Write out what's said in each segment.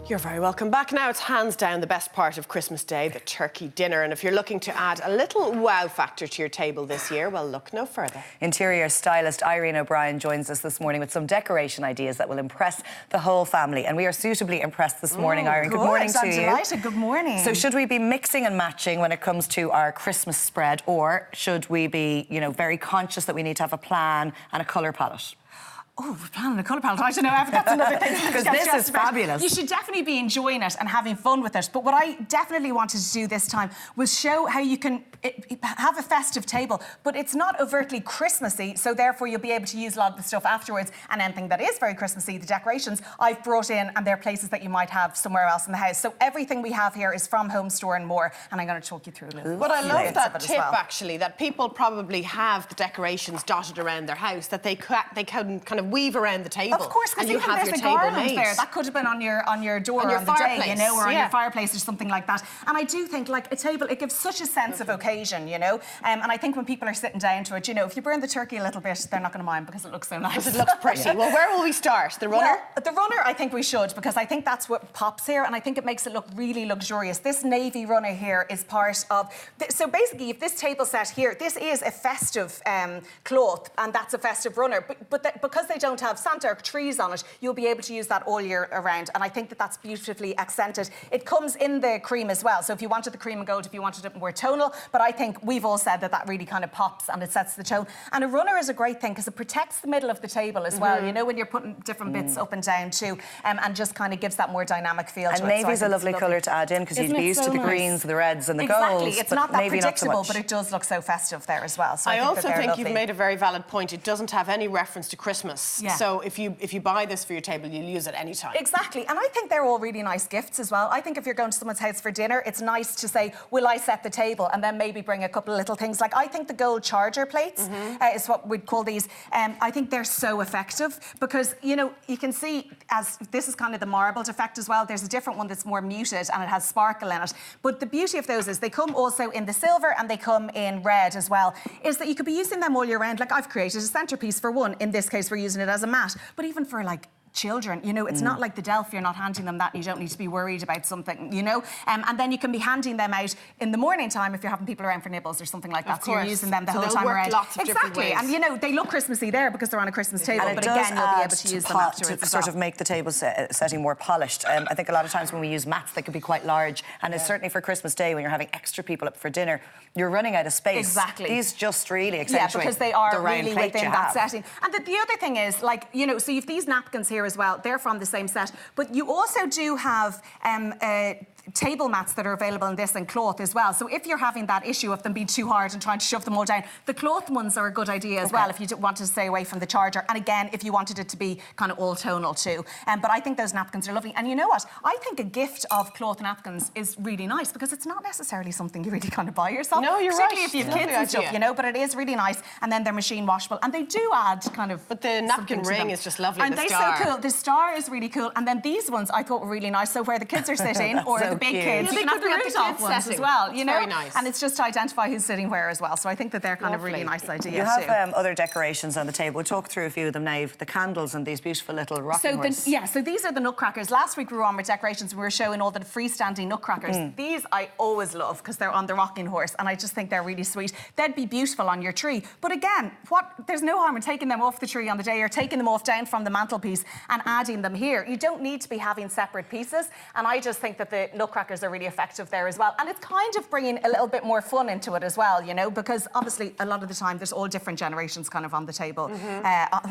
You're very welcome back. Now it's hands down the best part of Christmas Day, the turkey dinner. And if you're looking to add a little wow factor to your table this year, well, look no further. Interior stylist Irene Brien joins us this morning with some decoration ideas that will impress the whole family. And we are suitably impressed this morning, Irene. Good morning to you. Delighted. Good morning. So should we be mixing and matching when it comes to our Christmas spread, or should we be, very conscious that we need to have a plan and a colour palette? Oh, we're planning a colour palette. I don't know. That's another thing. Because this is fabulous. You should definitely be enjoying it and having fun with it. But what I definitely wanted to do this time was show how you can have a festive table, but it's not overtly Christmassy, so therefore you'll be able to use a lot of the stuff afterwards. And anything that is very Christmassy, the decorations, I've brought in, and they're places that you might have somewhere else in the house. So everything we have here is from Home Store and more, and I'm going to talk you through a little. But I love that tip, actually, that people probably have the decorations dotted around their house that they can kind of weave around the table. Of course, because you have your garland there. That could have been on your door on the day, or on your fireplace or something like that. And I do think, like, a table, it gives such a sense of occasion, and I think when people are sitting down to it, if you burn the turkey a little bit, they're not going to mind because it looks so nice. It looks pretty. Well, where will we start? The runner? Well, the runner, I think we should, because I think that's what pops here, and I think it makes it look really luxurious. This navy runner here is part of... So basically, if this table set here, this is a festive cloth, and that's a festive runner. But because they don't have Santa or trees on it, you'll be able to use that all year around, and I think that that's beautifully accented. It comes in the cream as well, so if you wanted the cream and gold, if you wanted it more tonal, but I think we've all said that really kind of pops and it sets the tone. And a runner is a great thing because it protects the middle of the table as well, when you're putting different bits up and down too, and just kind of gives that more dynamic feel to it. And navy's a lovely colour to add in, because you'd be used to the greens, the reds and the golds. Exactly, it's not that predictable, but it does look so festive there as well. So I also think you've made a very valid point. It doesn't have any reference to Christmas. Yeah. So if you buy this for your table, you'll use it any time. Exactly, and I think they're all really nice gifts as well. I think if you're going to someone's house for dinner, it's nice to say, will I set the table, and then maybe bring a couple of little things. Like, I think the gold charger plates is what we'd call these. I think they're so effective because, you can see, as this is kind of the marbled effect as well, there's a different one that's more muted and it has sparkle in it. But the beauty of those is they come also in the silver and they come in red as well, is that you could be using them all year round. Like, I've created a centerpiece for one. In this case, we're using it as a mat. But even for, like, children, it's not like the Delph, you're not handing them that and you don't need to be worried about something, and then you can be handing them out in the morning time if you're having people around for nibbles or something like that. So you're using them the whole time around. Exactly, and they look Christmassy there because they're on a Christmas table, but again, you'll be able to use them afterwards to sort of make the table setting more polished. I think a lot of times when we use mats, they can be quite large, and it's certainly for Christmas Day when you're having extra people up for dinner, you're running out of space. Exactly. These just really accentuate because they are the really within that setting. And the other thing is, like, so you've these napkins here as well. They're from the same set, but you also do have table mats that are available in this and cloth as well. So if you're having that issue of them being too hard and trying to shove them all down, the cloth ones are a good idea as well if you wanted to stay away from the charger. And again, if you wanted it to be kind of all tonal too. But I think those napkins are lovely. And you know what? I think a gift of cloth napkins is really nice because it's not necessarily something you really kind of buy yourself. No, you're particularly right. if you have kids and stuff, but it is really nice. And then they're machine washable. And they do add kind of... But the napkin ring is just lovely. And they're so cool. The star is really cool. And then these ones I thought were really nice. So where the kids are sitting or the big kids, you can have the rooftop ones as well, Very nice. And it's just to identify who's sitting where as well. So I think that they're kind of really nice ideas too. You have other decorations on the table. We'll talk through a few of them now. The candles and these beautiful little rocking horse. So these are the nutcrackers. Last week we were on with decorations and we were showing all the freestanding nutcrackers. These I always love because they're on the rocking horse and I just think they're really sweet. They'd be beautiful on your tree. But again, there's no harm in taking them off the tree on the day or taking them off down from the mantelpiece and adding them here. You don't need to be having separate pieces, and I just think that the nutcrackers are really effective there as well. And it's kind of bringing a little bit more fun into it as well, because obviously a lot of the time there's all different generations kind of on the table,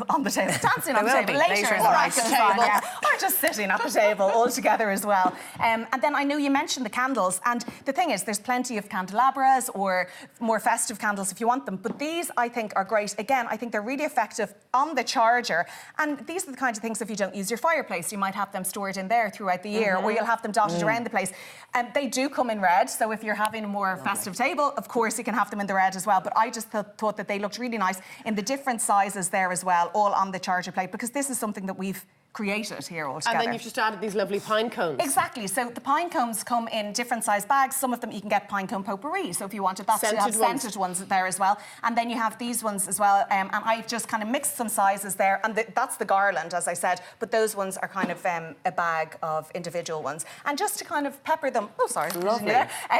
on the table, dancing on the table later or just sitting at the table all together as well. And then I know you mentioned the candles, and the thing is there's plenty of candelabras or more festive candles if you want them, but these I think are great. Again, I think they're really effective on the charger, and these are the kinds of things if you don't use your fireplace, you might have them stored in there throughout the year, or you'll have them dotted around the place. They do come in red, so if you're having a more festive table, of course you can have them in the red as well, but I just thought that they looked really nice in the different sizes there as well, all on the charger plate, because this is something that we've create it here all together. And then you've just added these lovely pine cones. Exactly. So the pine cones come in different size bags. Some of them you can get pine cone potpourri. So if you wanted that, you have scented ones there as well. And then you have these ones as well. And I've just kind of mixed some sizes there. And that's the garland, as I said. But those ones are kind of a bag of individual ones. And just to kind of pepper them. Oh, sorry. Lovely.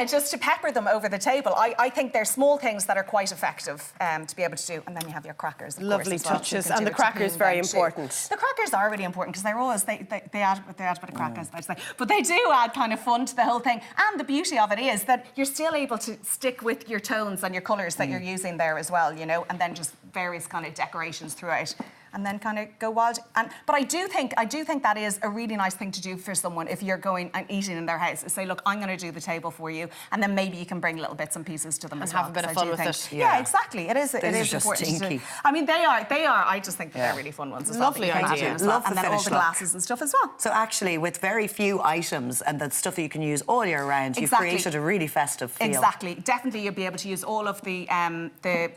Just to pepper them over the table. I think they're small things that are quite effective to be able to do. And then you have your crackers. Lovely touches. And the crackers very important. The crackers are really important because they're always they add a bit of crackers, I say. But they do add kind of fun to the whole thing. And the beauty of it is that you're still able to stick with your tones and your colours that you're using there as well, you know, and then just various kind of decorations throughout. And then kind of go wild. But I do think that is a really nice thing to do for someone if you're going and eating in their house. Is say, look, I'm going to do the table for you, and then maybe you can bring little bits and pieces to them as well. Have a bit of fun with it. Yeah, exactly. It is just important. stinky. I mean, they are. I just think that they're really fun ones as well. Lovely idea. As well. Love the And then all finished the look. glasses and stuff as well. So actually, with very few items and the stuff that you can use all year round, you've created a really festive feel. Exactly. Definitely, you'll be able to use all of the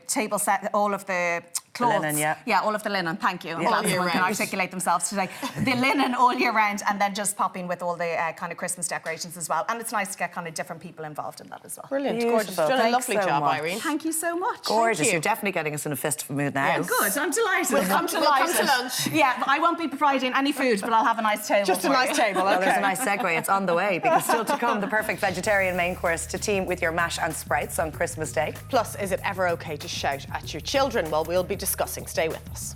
table set, all of the cloths. Linen, yeah. Yeah, all of the linen. Thank you. All year Everyone can round. articulate themselves today. The linen all year round, and then just pop in with all the kind of Christmas decorations as well. And it's nice to get kind of different people involved in that as well. Brilliant, Beautiful. gorgeous. You've done a Thanks lovely so job, much. Irene. Thank you so much. Gorgeous. Thank you. You're definitely getting us in a festive mood now. Yes. Good, I'm delighted. We'll come to lunch. Yeah, but I won't be providing any food, but I'll have a nice table. Just a for nice you. table, Well, there's a okay. nice segue. It's on the way because still to come, the perfect vegetarian main course to team with your mash and sprouts on Christmas Day. Plus, is it ever okay to shout at your children? Well, we'll be discussing. Stay with us.